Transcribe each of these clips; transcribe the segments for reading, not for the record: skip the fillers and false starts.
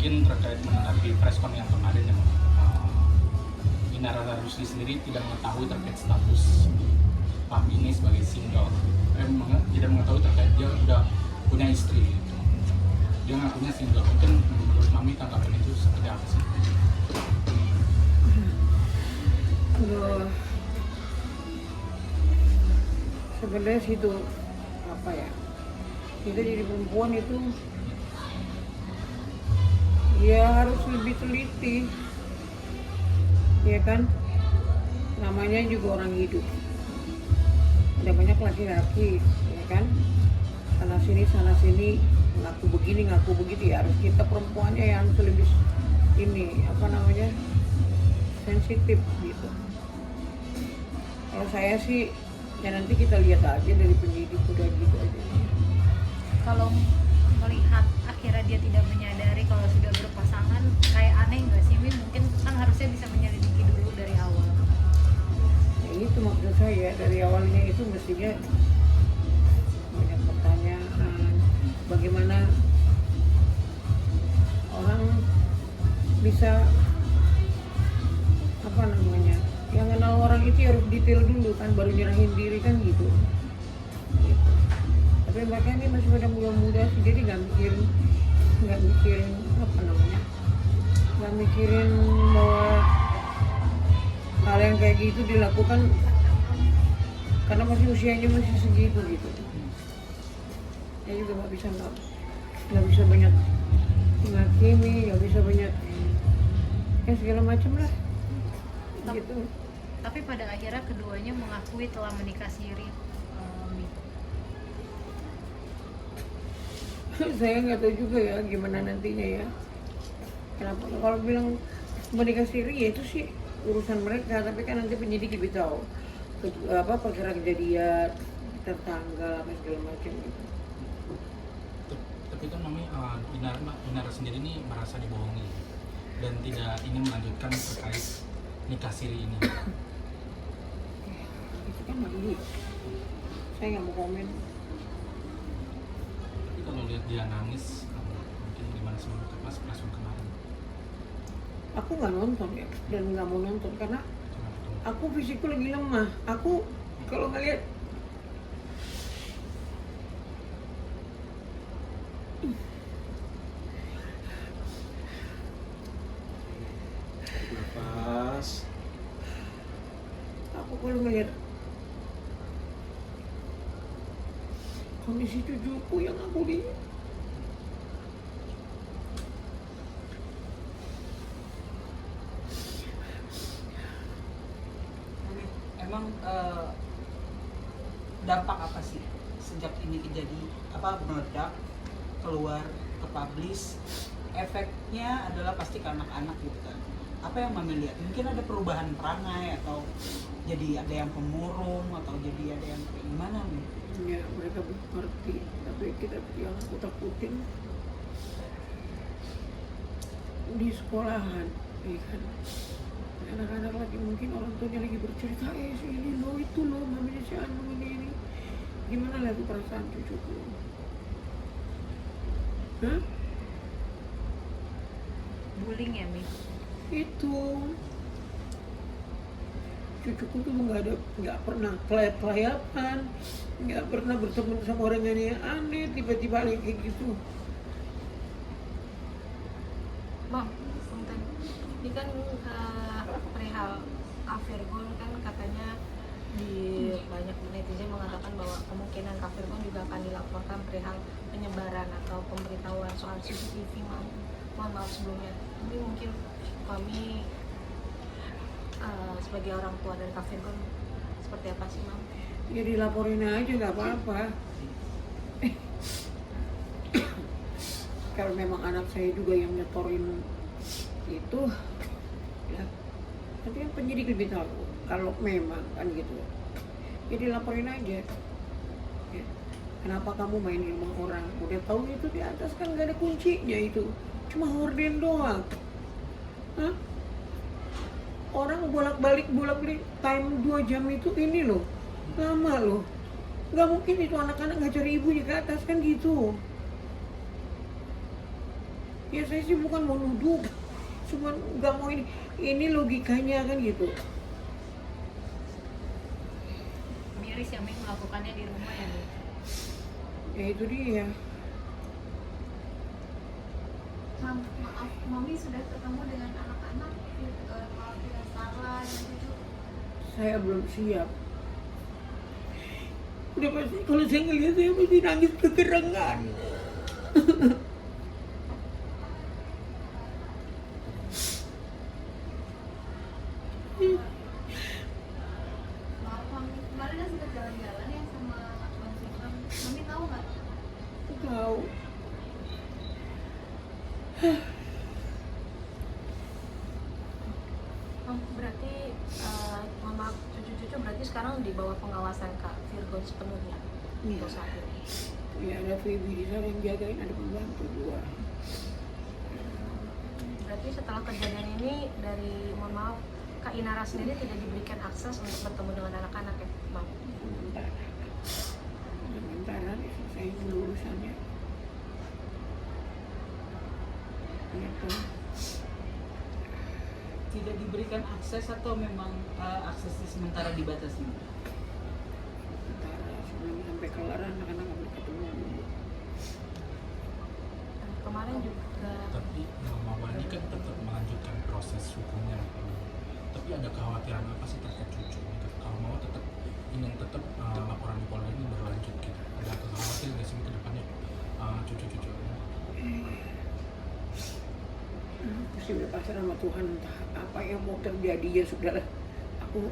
mungkin terkait menanggapi preskon yang kemarin yang Inara Rusli sendiri tidak mengetahui terkait status Pak ini sebagai single, tidak mengetahui terkait dia udah punya istri gitu. Dia ngakunya single. Mungkin menurut Mami tanggapan itu seperti apa sih? Sebenarnya situ apa ya, kita jadi perempuan itu ya harus lebih teliti, ya kan, namanya juga orang hidup, ada banyak laki-laki, ya kan, sana sini ngaku begini ngaku begitu, ya harus kita perempuannya yang lebih ini apa namanya sensitif gitu. Kalau saya sih ya nanti kita lihat aja dari penyidik, udah gitu aja. Kalau melihat akhirnya dia tidak menyadari kalau sudah berpasangan, kayak aneh nggak sih, Min? Mungkin kan harusnya bisa menyelidiki dulu dari awal. Ya itu maksud saya, dari awalnya itu mestinya banyak pertanyaan, bagaimana orang bisa apa namanya, yang kenal orang itu harus detail dulu kan, baru nyerahin diri kan gitu. Tapi mereka ini masih pada muda-muda sih, jadi nggak mikirin apa namanya, nggak mikirin bahwa hal yang kayak gitu dilakukan karena masih usianya masih segitu gitu. Ya juga nggak bisa banyak menghakimi, nggak bisa banyak ya segala macam lah gitu. Tapi pada akhirnya keduanya mengakui telah menikah siri. Saya nggak tahu juga ya gimana nantinya ya. Kenapa kalau bilang menikah siri ya itu sih urusan mereka, tapi kan nanti penyidik lebih tahu apa perkara kejadian, tanggal apa segala macam gitu. Tapi kan Mami, Inara sendiri ini merasa dibohongi dan tidak ingin melanjutkan terkait nikah siri ini. Itu kan Mami, saya nggak mau komen. Tapi kalau lihat dia nangis, mungkin gimana sih pas preskon kemarin? Aku nggak nonton ya, dan nggak mau nonton karena aku fisikku lagi lemah. Aku kalau ngeliat Nafas. aku kalau ngeliat kondisi cucuku yang aku lihat, Emang dampak apa sih sejak ini kejadian meledak keluar ke publish? Efeknya adalah pasti ke anak-anak gitu kan. Apa yang Mami lihat? Mungkin ada perubahan perangai atau jadi ada yang pemurung atau jadi ada yang kayak gimana nih? ya mereka mengerti, tapi kita yang aku takutin di sekolahan, ya kan, anak-anak lagi mungkin orang tuanya lagi bercerita, si ini lo itu lo mamanya si Anu ini gimana lah itu perasaan cucuku, hah? Bullying ya, Mi? Itu cucuku tuh nggak pernah kelayapan, nggak pernah bertemu sama orang yang aneh, tiba-tiba lagi kayak gitu. Bang, punten. Ini kan perihal Kafirgun kan katanya di banyak netizen mengatakan bahwa kemungkinan Kafirgun juga akan dilaporkan perihal penyebaran atau pemberitahuan soal CCTV. Mohon maaf sebelumnya. Tapi mungkin kami sebagai orang tua dari Kafirgun seperti apa sih, Mam? Ya dilaporin aja, nggak apa-apa. Kalau memang anak saya juga yang nyetorin itu, ya nanti kan penyidik lebih tahu. Kalau memang kan gitu, ya dilaporin aja. Ya. Kenapa kamu main di rumah orang? Udah tahu itu di atas kan nggak ada kuncinya itu, cuma horden doang. Hah? Orang bolak-balik time 2 jam itu ini loh, lama loh. Nggak mungkin itu anak-anak nggak cari ibunya ke atas kan gitu. Ya saya sih bukan mau nuduh, cuman nggak mau ini logikanya kan gitu. Miris yang melakukannya di rumah ya Bu. Ya itu dia. Maaf, Mami sudah ketemu dengan anak-anak, kalau tidak salah dan cucu. Saya belum siap. Udah pasti kalau saya ngeliat saya pasti nangis kegerangan. Maaf Mami, kemarin kan sempat jalan-jalan ya sama Bang Sifam. Mami tahu nggak? Tahu. Berarti mama cucu-cucu berarti sekarang di bawah pengawasan Kak Virgon sepenuhnya Iya. untuk saat ini. Ya ada Feby di sana yang jagain, ada pembantu dua. Berarti setelah kejadian ini dari mohon maaf Kak Inara sendiri tidak diberikan akses untuk bertemu dengan anak-anak ya, Bang? Sementara selesai dulu urusannya. Gitu. Tidak diberikan akses atau memang aksesnya sementara dibatasi? Sementara sebelum sampai kelar anak-anak nggak boleh ketemu dulu. Kemarin juga Tapi Mama Wani kan tetap melanjutkan proses hukumnya. Tapi ada kekhawatiran apa sih terkait cucu? Gitu. Kalau mau tetap ingin tetap laporan di Polda ini berlanjut gitu. Ada kekhawatiran nggak sih ke depannya cucu-cucu? Pasti berpasrah sama Tuhan, entah apa yang mau terjadi ya sudahlah. Aku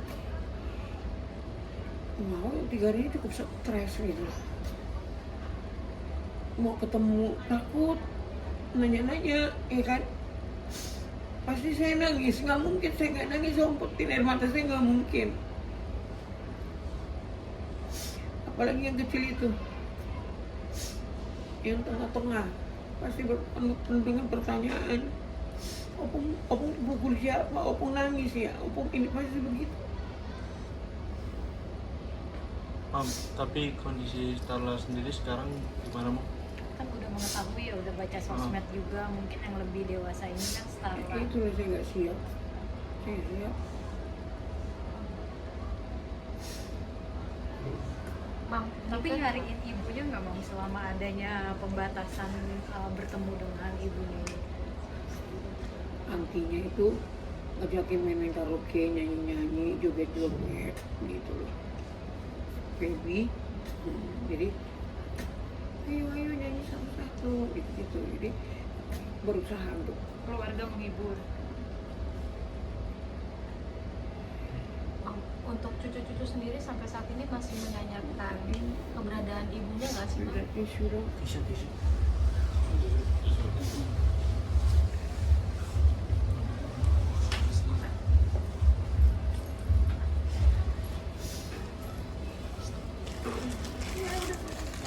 mau 3 hari ini cukup stres gitu. Mau ketemu takut nanya-nanya, ya kan? Pasti saya nangis, nggak mungkin saya nggak nangis, saya umpetin air mata saya nggak mungkin. Apalagi yang kecil itu, yang tengah-tengah, pasti penuh dengan pertanyaan. Opung pukul siapa? Opung nangis ya? Opung ini pasti begitu. Tapi kondisi Starla sendiri sekarang gimana, Mam? Kan udah mengetahui ya, udah baca sosmed juga, mungkin yang lebih dewasa ini kan Starla. Itu lah saya nggak siap. Saya siap. Bang, Tapi ini kan- nyariin ibunya nggak Mam selama adanya pembatasan bertemu dengan ibunya ini? Antinya itu ngajakin main karaoke, nyanyi-nyanyi, joget-joget gitu loh. Baby, jadi ayo nyanyi satu-satu gitu. Jadi berusaha untuk Keluarga menghibur. Bang, untuk cucu-cucu sendiri sampai saat ini masih menanyakan keberadaan ibunya nggak sih, Bang? berarti suruh Tisu.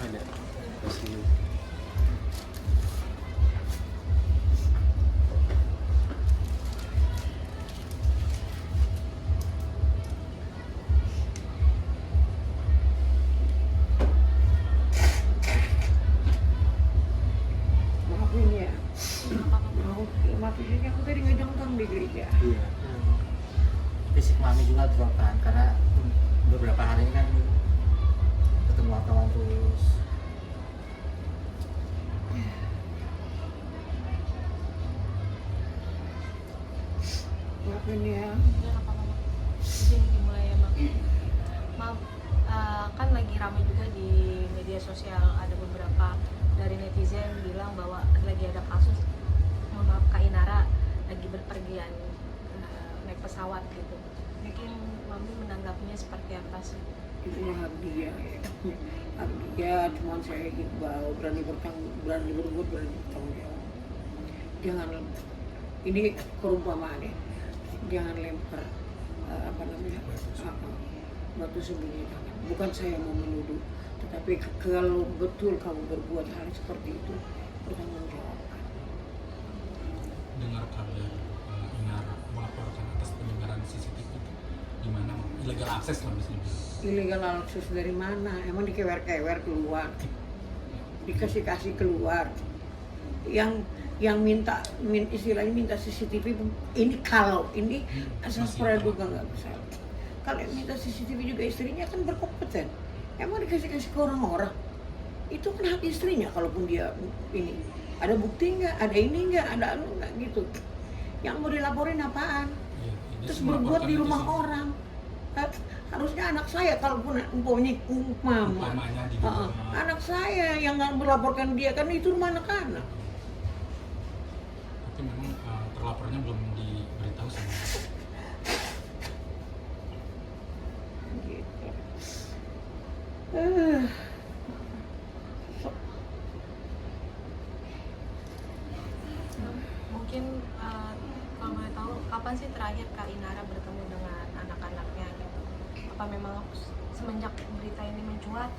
Ada. Kasih. maafin ya. Apa, Bang? Maafin aku tadi ngejongkang di gereja. Iya. Fisik mami juga drop kan karena beberapa hari ini kan ketemu wartawan terus. Maafin ya. Ya, apa, Bang? Izin dimulai ya, Bang. Maaf, kan lagi ramai juga di media sosial, ada beberapa dari netizen bilang bahwa lagi ada kasus, mohon maaf, Kak Inara lagi berpergian naik pesawat gitu. Mungkin Mami menanggapinya seperti apa sih? Itu mah hak dia ya. Hak dia, cuman saya iqbal, berani berbuat, berani bertanggung jawab. Jangan, ini perumpamaan ya, jangan lempar batu sembunyi tangan. Bukan saya mau menuduh, tetapi kalau betul kamu berbuat hal seperti itu, bertanggung jawab. Dengar kabar Inara melaporkan atas penyebaran CCTV itu gimana? Illegal access lah bisa dibilang. Illegal akses dari mana? Emang dikewer-kewer keluar, dikasih-kasih keluar. yang istilahnya minta CCTV ini kalau ini asas Masih praduga nggak bersalah. Kalau yang minta CCTV juga istrinya kan berkompeten. Emang dikasih ke orang-orang itu kan hak istrinya, kalaupun dia ini ada bukti nggak, ada ini nggak, ada anu nggak gitu. Yang mau dilaporin apaan? Iya, dia Terus semua berbuat di laporkan rumah itu sih. orang. Harusnya anak saya kalaupun umpamanya Umpamanya di rumah. anak saya yang nggak melaporkan dia, kan itu rumah anak-anak. Tapi memang terlapornya belum diberitahu sama. Gitu. Mungkin kalau boleh tahu kapan sih terakhir Kak Inara bertemu dengan anak-anaknya gitu? Apa memang semenjak berita ini mencuat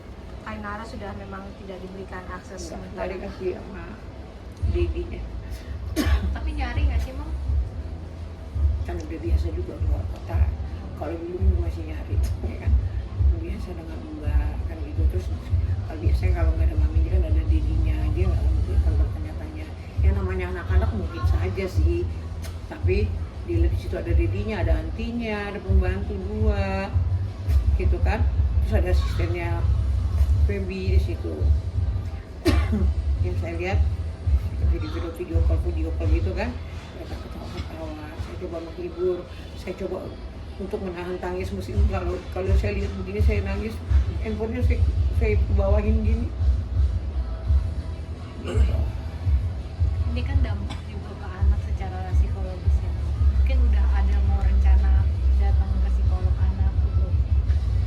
Kak Inara sudah memang tidak diberikan akses Nggak sementara? dikasih sama didinya. Tapi nyari nggak sih Mam? Kan udah biasa juga keluar kota. Kalau dulu masih nyari, ya kan? Biasa dengan mbak kan gitu. Terus kalau biasanya kalau nggak ada maminya kan ada didinya, dia nggak mungkin kan bertanya-tanya. Yang namanya anak-anak mungkin saja sih, tapi di situ ada didinya, ada antinya, ada pembantu dua, gitu kan? Terus ada asistennya Feby di situ. Yang saya lihat video call gitu kan, mereka ketawa-ketawa. Saya coba menghibur, saya coba untuk menahan tangis. Mesti kalau saya lihat begini saya nangis, handphonenya saya bawahin gini. Gitu. Ini kan dampak juga ke anak secara psikologis ya. Mungkin udah ada mau rencana datang ke psikolog anak gitu,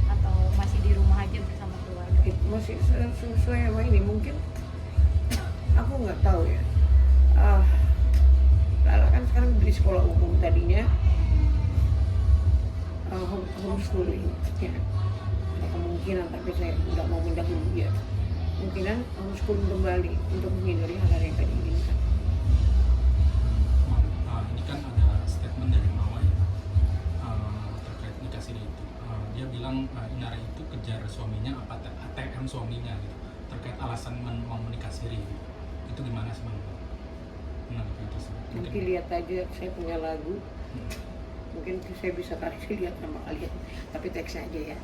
atau masih di rumah aja bersama keluarga? Itu masih sesuai sama ini, mungkin aku nggak tahu ya. Lala kan sekarang di sekolah umum, tadinya homeschooling ya. Ada kemungkinan, tapi saya nggak mau mendahului ya. Kemungkinan homeschooling kembali untuk menghindari hal-hal yang tadi inginkan. Ini kan ada statement dari Mawar ya, terkait nikah siri itu. Dia bilang Inara itu kejar suaminya, ATM suaminya gitu, terkait alasan mau menikah siri gitu. Itu gimana sih Bang? Menanggapi itu sih. Nanti lihat aja, saya punya lagu, mungkin saya bisa kasih lihat sama kalian, tapi teksnya aja ya.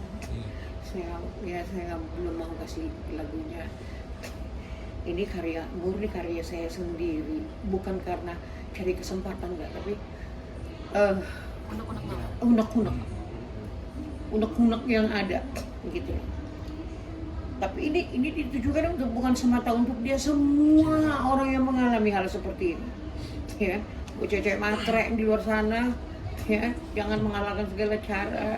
Saya belum mau kasih lagunya. Ini murni karya saya sendiri, bukan karena cari kesempatan enggak, tapi unek-unek yang ada gitu. Tapi ini ditujukan untuk bukan semata untuk dia, semua orang yang mengalami hal seperti ini. Ya, buat cewek matre di luar sana, ya, jangan mengalahkan segala cara,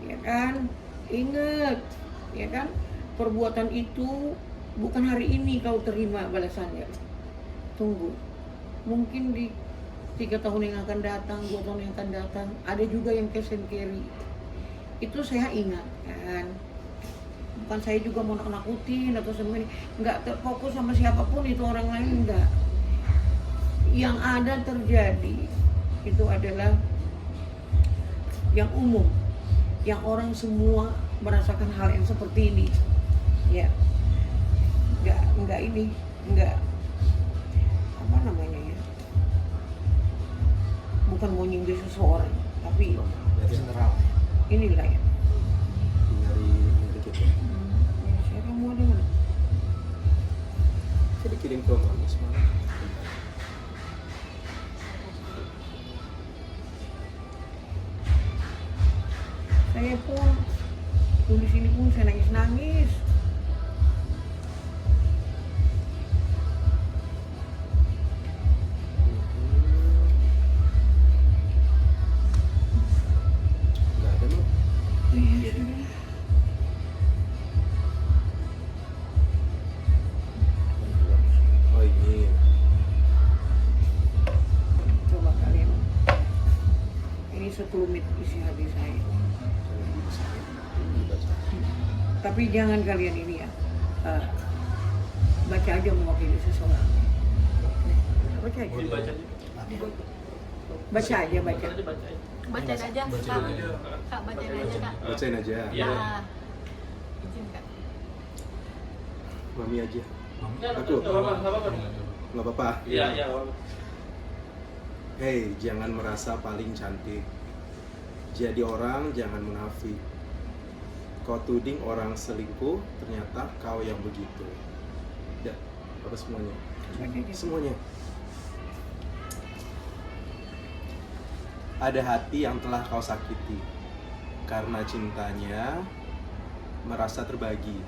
ya kan? Ingat, ya kan? Perbuatan itu bukan hari ini kau terima balasannya. Tunggu, mungkin di 3 tahun yang akan datang, 2 tahun yang akan datang, ada juga yang cash and carry. Itu saya ingatkan. Bukan saya juga mau nakutin atau semua ini, nggak terfokus sama siapapun itu orang lain, enggak. Yang ada terjadi itu adalah yang umum, yang orang semua merasakan hal yang seperti ini, ya. Enggak apa namanya ya, bukan mau nyindir seseorang, tapi Jadi general. inilah ya. Dari kita. Saya kamu ada mana? Saya dikirim ke mana semalam? Saya pun tulis ini pun saya nangis. Nggak ada loh. Iya sudah. Oh ini. Coba kalian. Ini sekelumit isi hati saya. Tapi jangan kalian ini ya, baca aja mewakili seseorang. Baca aja. Dibaca aja. Baca aja. Bacain aja, Kak. Kak, bacain aja, Kak. Bacain aja. Iya. Ah, izin, Kak. Mami aja. Mami, Aku. Mami. nggak apa-apa. Iya, iya. Hei, jangan merasa paling cantik. Jadi orang jangan munafik. Kau tuding orang selingkuh, ternyata kau yang begitu. Ya, apa semuanya? Semuanya. Ada hati yang telah kau sakiti. Karena cintanya merasa terbagi.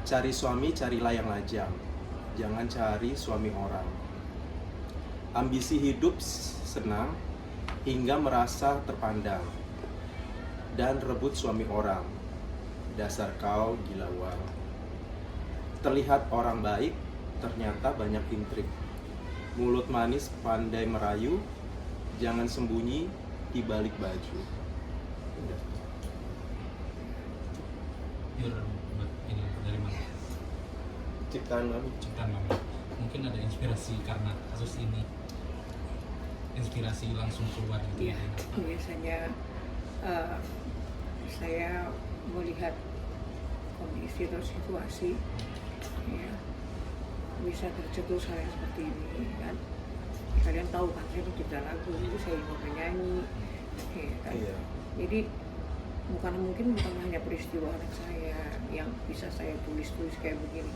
Cari suami, carilah yang lajang. Jangan cari suami orang. Ambisi hidup senang hingga merasa terpandang. Dan rebut suami orang. Dasar kau gila uang. Terlihat orang baik, ternyata banyak intrik. Mulut manis pandai merayu, jangan sembunyi di balik baju. Udah. Pure ini dari mana? Ciptaan kami. Ciptaan mami. Mungkin ada inspirasi karena kasus ini. Inspirasi langsung keluar gitu. Iya, biasanya saya melihat kondisi atau situasi, ya, bisa tercetus hal yang seperti ini kan. Kalian tahu kan saya pencipta lagu, itu saya juga penyanyi, ya, kan? Iya. Jadi bukan hanya peristiwa anak saya yang bisa saya tulis kayak begini,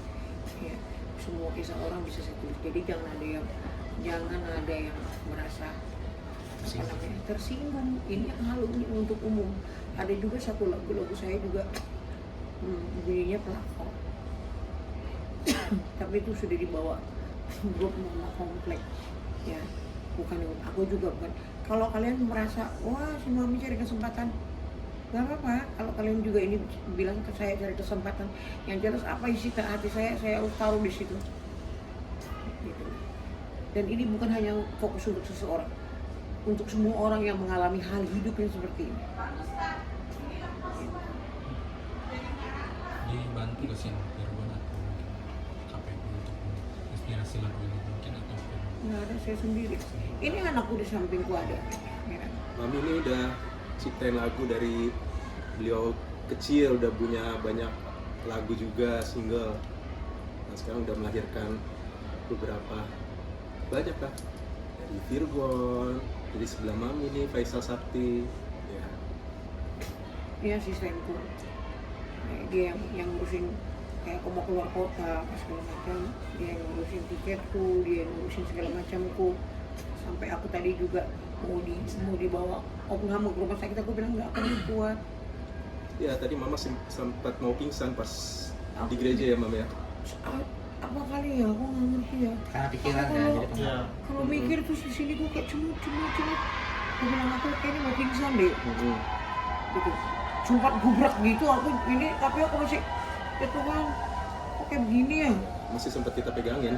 ya, semua kisah orang bisa saya tulis. Jadi jangan ada yang merasa tersinggung. Ini hal ini untuk umum. Ada juga satu lagu saya juga bunyinya pelakor. Tapi itu sudah dibawa grup Mama Komplek, ya, bukan aku juga bukan. Kalau kalian merasa wah si Mami cari kesempatan, nggak apa-apa. Kalau kalian juga ini bilang ke saya cari kesempatan, yang jelas apa isi hati saya harus taruh di situ. Gitu. Dan ini bukan hanya fokus untuk seseorang, untuk semua orang yang mengalami hal hidup yang seperti ini. Dibantu ke sini Virgon atau mungkin KPU untuk inspirasi lagu ini mungkin atau Nggak ada, saya sendiri. Ini anakku di sampingku ada. Ya. Mami ini udah ciptain lagu dari beliau kecil, udah punya banyak lagu juga, single. Nah sekarang udah melahirkan beberapa, banyak lah. Dari Virgon, dari sebelah Mami nih, Faisal Sakti. Ya. Dia asistenku. Nah, dia yang ngurusin kayak aku mau keluar kota apa segala macam, dia yang ngurusin tiketku, dia yang ngurusin segala macamku. Sampai aku tadi juga mau dibawa opname ke rumah sakit, aku bilang nggak akan kuat. Ya tadi Mama sempat mau pingsan pas di gereja ya Mama ya. Apa kali ya, aku nggak ngerti ya. Karena pikiran Aku kan kalau- jadi pengaruh. Kalau mikir tuh di sini gue kayak cemut. Aku bilang aku kayaknya mau pingsan deh. Gitu. Sempat gubrak gitu aku ini, tapi aku masih ya Tuhan, kok kayak begini ya. Masih sempat kita pegangin.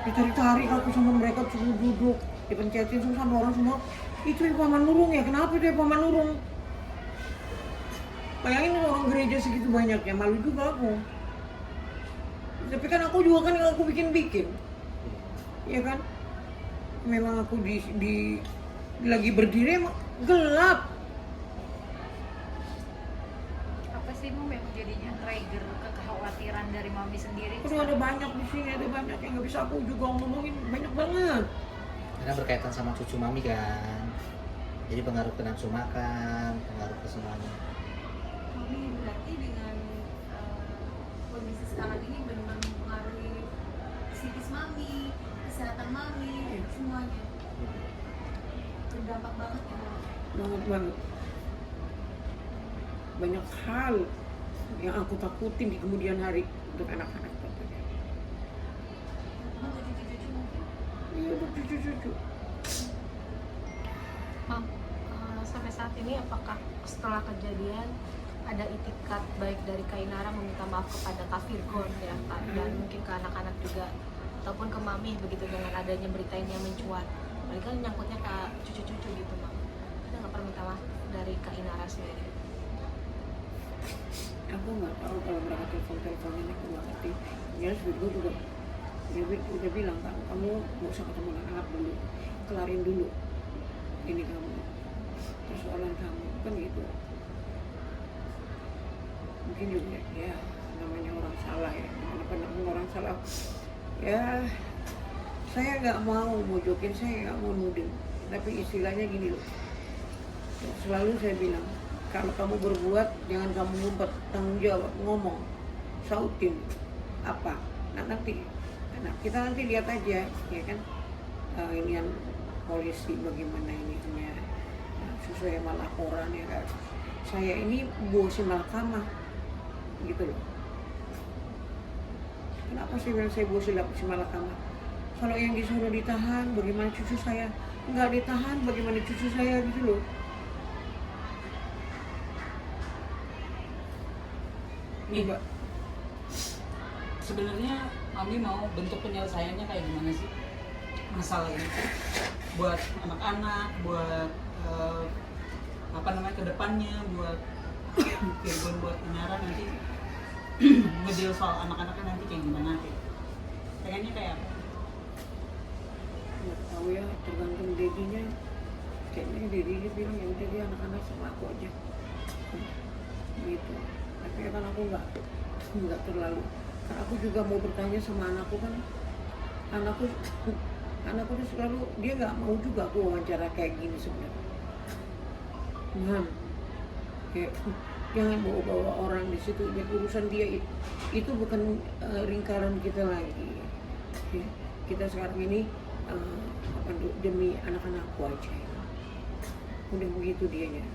Ditarik-tarik aku sama mereka, suruh duduk, dipencetin sama orang semua. Itu ya Paman Nurung ya, kenapa itu ya Paman Nurung? Bayangin orang gereja segitu banyaknya, malu juga aku. Tapi kan aku juga kan aku bikin-bikin, ya kan? Memang aku lagi berdiri emang gelap. Apa sih Mam yang jadinya trigger kekhawatiran dari Mami sendiri? Aduh ada banyak di sini, ada banyak yang nggak bisa aku juga ngomongin, banyak banget. Karena berkaitan sama cucu Mami kan. Jadi pengaruh ke nafsu makan, pengaruh ke semuanya. Mami berarti dengan kondisi sekarang ini benar-benar mempengaruhi psikis Mami, kesehatan Mami, semuanya berdampak banget ya Mami. Banget. Banyak hal yang aku takutin di kemudian hari untuk anak-anak. Untuk cucu-cucu mungkin. Iya, untuk cucu-cucu. Mam, sampai saat ini apakah setelah kejadian ada itikat baik dari Kak Inara meminta maaf kepada Kak Virgon ya Kak, dan mungkin ke anak-anak juga ataupun ke Mami begitu dengan adanya berita ini yang mencuat, apalagi kan nyangkutnya ke cucu-cucu gitu Mam, ada nggak perminta maaf dari Kak Inara sendiri? Aku nggak tahu kalau mereka telepon-teleponin, aku nggak ngerti. Ya gue juga dia udah bilang kan, kamu nggak usah ketemu anak dulu, kelarin dulu ini kamu, persoalan kamu kan gitu. Mungkin juga ya namanya orang salah ya, mana pernah orang salah Ya, saya nggak mau mojokin, saya nggak mau nuding, tapi istilahnya gini loh, selalu saya bilang, kalau kamu berbuat jangan kamu ngumpet, tanggung jawab, ngomong, sautin apa, nah nanti kita nanti lihat aja ya kan, ini yang polisi bagaimana ininya sesuai sama laporan ya kan, saya ini bosi mahkamah gitu loh. Kenapa sih bilang saya bosi mahkamah? Kalau yang disuruh ditahan, bagaimana cucu saya? Nggak ditahan, bagaimana cucu saya gitu loh. Nih, sebenarnya Mami mau bentuk penyelesaiannya kayak gimana sih masalah ini buat anak-anak, buat kedepannya, buat Virgon, buat Inara nanti ngedil soal anak-anaknya nanti kayak gimana sih? Pengennya kayak apa? Nggak tahu ya, tergantung dedinya. Kayaknya dedinya bilang ya udah dia anak-anak sama aku aja gitu. Tapi kan aku nggak terlalu, kan aku juga mau bertanya sama anakku kan, anakku tuh selalu dia nggak mau juga aku wawancara kayak gini sebenarnya. Kayak jangan bawa-bawa orang di situ, ya urusan dia itu bukan lingkaran kita lagi. Ya, kita sekarang ini demi anak-anakku aja. Udah begitu dianya.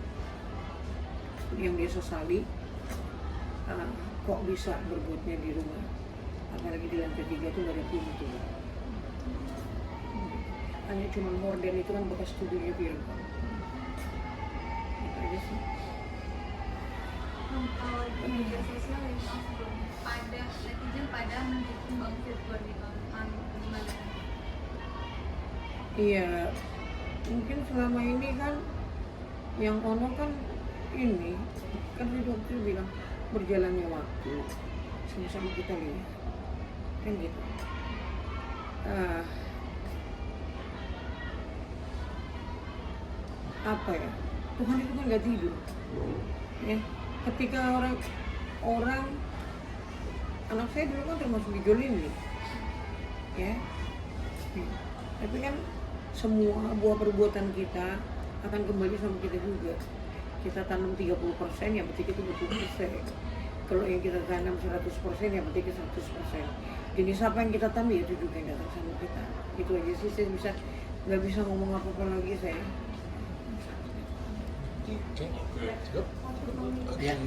Yang dia sesali kok bisa berbuatnya di rumah, apalagi di lantai 3 tuh gak ada pintu. Hanya cuma horden itu kan bekas studionya Virgon. Itu aja sih. Kalau di media sosial yang sebelum pada netizen pada mendukung Bang Virgon gitu, gimana? Iya, mungkin selama ini kan yang ono kan ini kan si dokter bilang berjalannya waktu sama-sama kita lihat kan gitu. Apa ya, Tuhan itu kan nggak tidur ya. Ketika orang anak saya dulu kan termasuk dijolimi ya. Tapi kan semua buah perbuatan kita akan kembali sama kita juga. Kita tanam 30%, yang berarti kita butuh persen. Kalau yang kita tanam 100%, yang berarti kita 100%. Jenis apa yang kita tanam itu juga yang datang sama kita. Itu aja sih, saya nggak bisa ngomong apa-apa lagi saya. Oke, yang